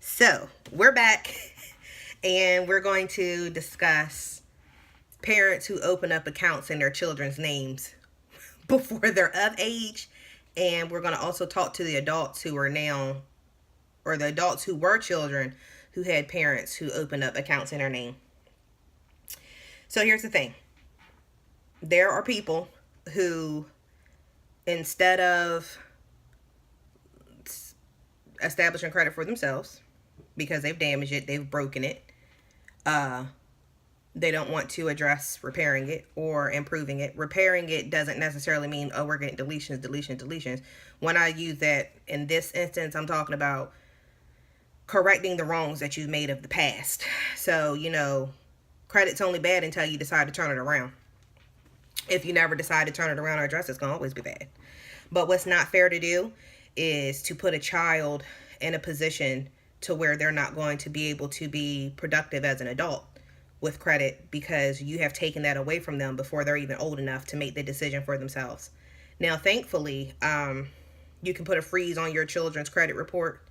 So, we're back and we're going to discuss parents who open up accounts in their children's names before they're of age. And we're going to also talk to the adults who are now, or the adults who were children who had parents who opened up accounts in their name. So, here's the thing there are people who, instead of establishing credit for themselves, because they've damaged it, they've broken it, they don't want to address repairing it or improving it. Repairing it doesn't necessarily mean, oh, we're getting deletions. When I use that in this instance, I'm talking about correcting the wrongs that you've made of the past. So, credit's only bad until you decide to turn it around. If you never decide to turn it around or address it, it's going to always be bad. But what's not fair to do is to put a child in a position to where they're not going to be able to be productive as an adult with credit, because you have taken that away from them before they're even old enough to make the decision for themselves. Now, thankfully, you can put a freeze on your children's credit report.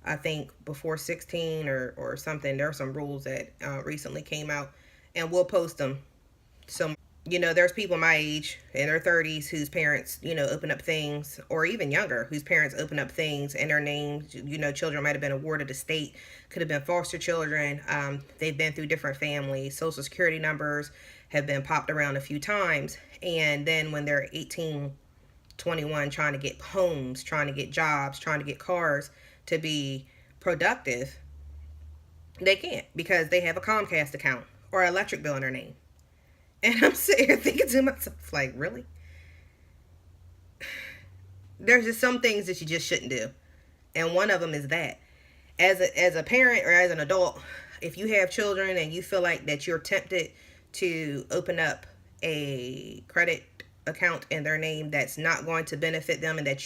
I think before 16 or something. There are some rules that recently came out, and we'll post them. So, there's people my age in their 30s whose parents, open up things, or even younger, whose parents open up things in their names. Children might have been awarded a state, could have been foster children. They've been through different families. Social security numbers have been popped around a few times. And then when they're 18, 21, trying to get homes, trying to get jobs, trying to get cars to be productive, they can't because they have a Comcast account or an electric bill in their name. And I'm sitting here thinking to myself, like, really? There's just some things that you just shouldn't do. And one of them is that. As a parent or as an adult, if you have children and you feel like that you're tempted to open up a credit account in their name that's not going to benefit them and that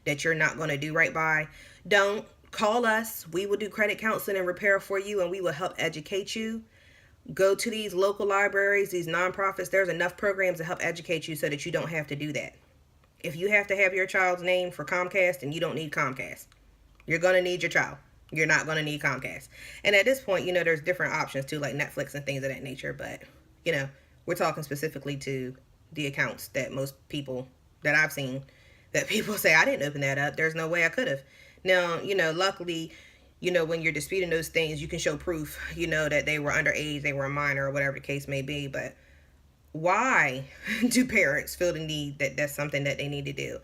that you're not going to do right by, don't call us. We will do credit counseling and repair for you, and we will help educate you. Go to these local libraries, these nonprofits. There's enough programs to help educate you so that you don't have to do that. If you have to have your child's name for Comcast, and you don't need Comcast. You're going to need your child. You're not going to need Comcast. And at this point, there's different options too, like Netflix and things of that nature. But, we're talking specifically to the accounts that most people that I've seen, that people say, I didn't open that up. There's no way I could have. Now, luckily, when you're disputing those things, you can show proof, that they were underage, they were a minor, or whatever the case may be. But why do parents feel the need that that's something that they need to do?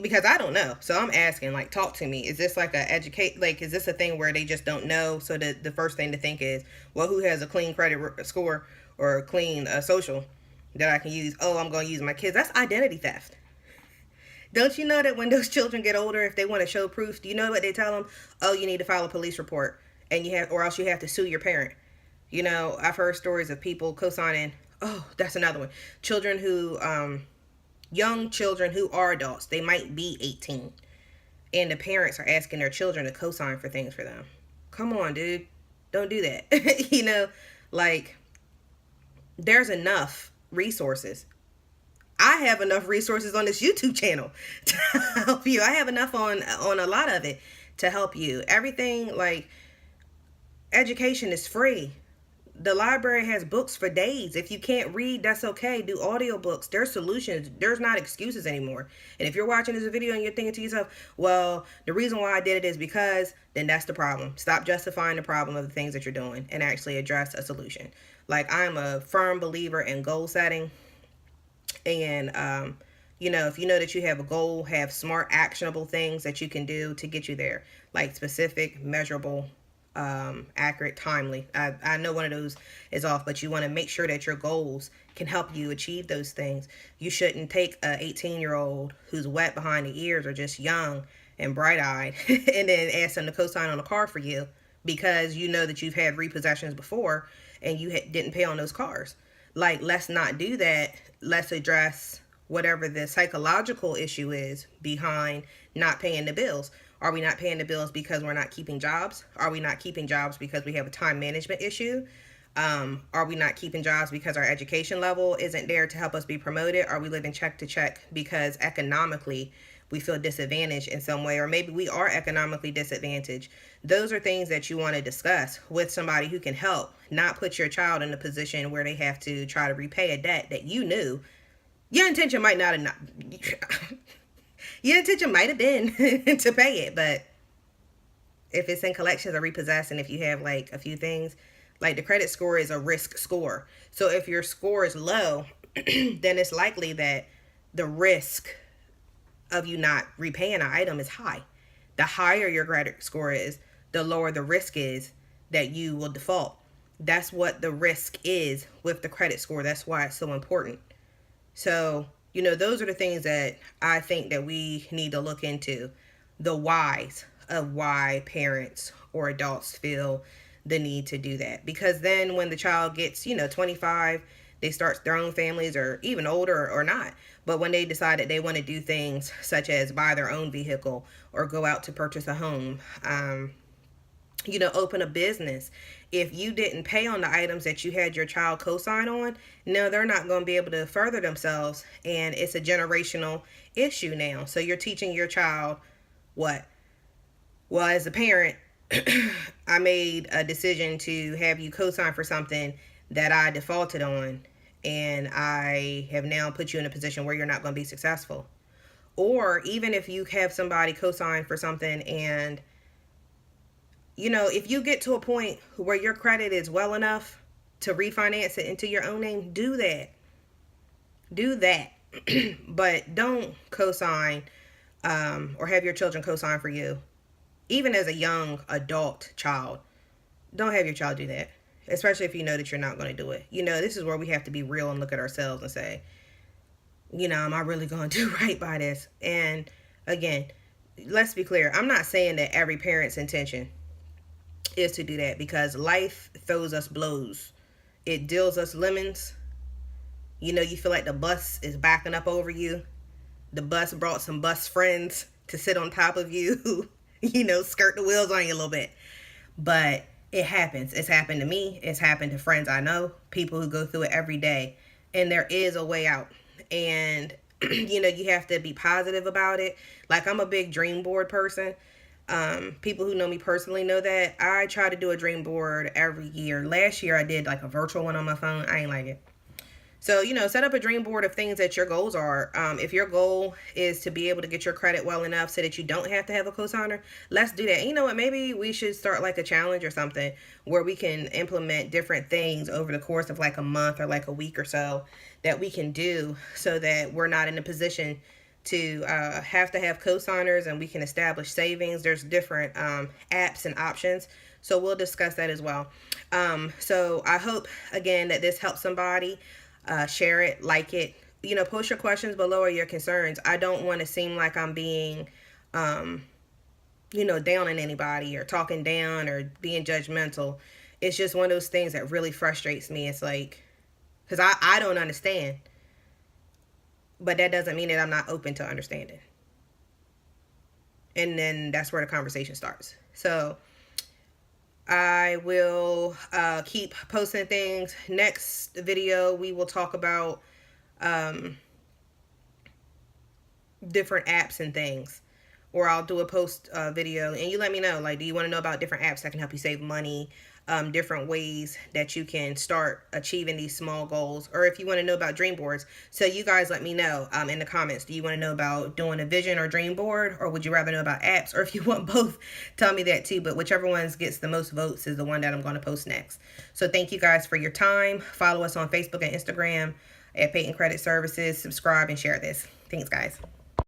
Because I don't know. So I'm asking, like, talk to me. Is this like is this a thing where they just don't know? So the first thing to think is, well, who has a clean credit score or a clean social that I can use? Oh, I'm going to use my kids. That's identity theft. Don't you know that when those children get older, if they want to show proof, do you know what they tell them? Oh, you need to file a police report, and or else you have to sue your parent. I've heard stories of people co-signing. Oh, that's another one. Children who, young children who are adults, they might be 18, and the parents are asking their children to co-sign for things for them. Come on, dude. Don't do that. There's enough resources. I have enough resources on this YouTube channel to help you. I have enough on a lot of it to help you. Everything, like, education is free. The library has books for days. If you can't read, that's okay. Do audiobooks. There's solutions. There's not excuses anymore. And if you're watching this video and you're thinking to yourself, well, the reason why I did it is because, then that's the problem. Stop justifying the problem of the things that you're doing and actually address a solution. Like, I'm a firm believer in goal setting. And, if you know that you have a goal, have smart, actionable things that you can do to get you there, like specific, measurable, accurate, timely. I know one of those is off, but you want to make sure that your goals can help you achieve those things. You shouldn't take a 18-year-old who's wet behind the ears or just young and bright-eyed and then ask them to co-sign on a car for you because you know that you've had repossessions before and you didn't pay on those cars. Like, let's not do that. Let's address whatever the psychological issue is behind not paying the bills. Are we not paying the bills because we're not keeping jobs? Are we not keeping jobs because we have a time management issue? Are we not keeping jobs because our education level isn't there to help us be promoted? Are we living check to check because economically we feel disadvantaged in some way, or maybe we are economically disadvantaged. Those are things that you want to discuss with somebody who can help, not put your child in a position where they have to try to repay a debt that you knew your intention might not have not your intention might have been to pay it, but if it's in collections or repossessed, and if you have like a few things, like the credit score is a risk score. So if your score is low, then it's likely that the risk of you not repaying an item is high. The higher your credit score is, the lower the risk is that you will default. That's what the risk is with the credit score. That's why it's so important. So, those are the things that I think that we need to look into. The whys of why parents or adults feel the need to do that. Because then when the child gets, 25, they start their own families, or even older or not. But when they decide that they want to do things such as buy their own vehicle or go out to purchase a home, open a business. If you didn't pay on the items that you had your child co-sign on, no, they're not going to be able to further themselves. And it's a generational issue now. So you're teaching your child what? Well, as a parent, I made a decision to have you co-sign for something that I defaulted on, and I have now put you in a position where you're not going to be successful. Or even if you have somebody co-sign for something, and if you get to a point where your credit is well enough to refinance it into your own name, do that. But don't co-sign or have your children co-sign for you. Even as a young adult child, don't have your child do that, especially if you know that you're not going to do it. This is where we have to be real and look at ourselves and say, am I really going to do right by this? And again, let's be clear. I'm not saying that every parent's intention is to do that, because life throws us blows. It deals us lemons. You feel like the bus is backing up over you. The bus brought some bus friends to sit on top of you, skirt the wheels on you a little bit. But it happens. It's happened to me. It's happened to friends I know, people who go through it every day. And there is a way out. And, you have to be positive about it. Like, I'm a big dream board person. People who know me personally know that I try to do a dream board every year. Last year I did like a virtual one on my phone. I ain't like it. So, set up a dream board of things that your goals are. If your goal is to be able to get your credit well enough so that you don't have to have a cosigner, let's do that. And you know what? Maybe we should start like a challenge or something where we can implement different things over the course of like a month or like a week or so that we can do, so that we're not in a position to have cosigners, and we can establish savings. There's different apps and options. So we'll discuss that as well. So I hope, again, that this helps somebody. Share it, like it, post your questions below or your concerns. I don't want to seem like I'm being, down on anybody or talking down or being judgmental. It's just one of those things that really frustrates me. It's like, because I don't understand, but that doesn't mean that I'm not open to understanding. And then that's where the conversation starts. So I will keep posting things. Next video, we will talk about different apps and things. Or I'll do a post video, and you let me know, like, do you want to know about different apps that can help you save money, different ways that you can start achieving these small goals, or if you want to know about dream boards. So you guys let me know in the comments. Do you want to know about doing a vision or dream board, or would you rather know about apps? Or if you want both, tell me that too. But whichever one gets the most votes is the one that I'm going to post next. So thank you guys for your time. Follow us on Facebook and Instagram at Peyton Credit Services. Subscribe and share this. Thanks, guys.